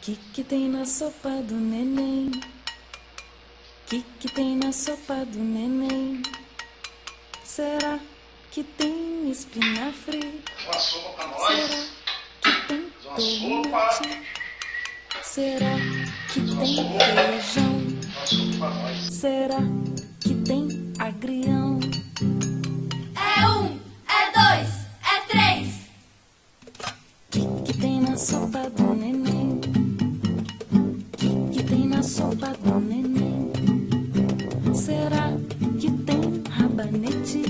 Que tem na sopa do neném? Que tem na sopa do neném? Será que tem espinafre? Uma sopa pra Será nós. que tem tomate? Será que Uma tem sopa. feijão? Uma sopa pra nós. Será que tem agrião? É um, é dois, é três. Que tem na sopa do neném? Que tem na sopa do neném? Será que tem rabanete?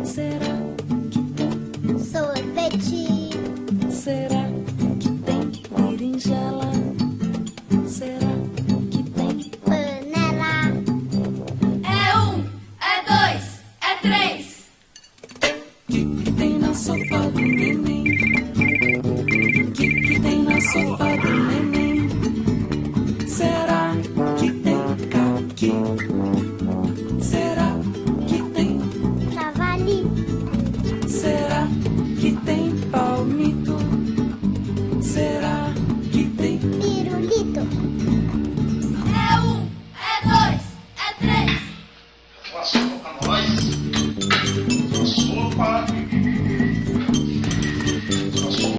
Será que tem sorvete? será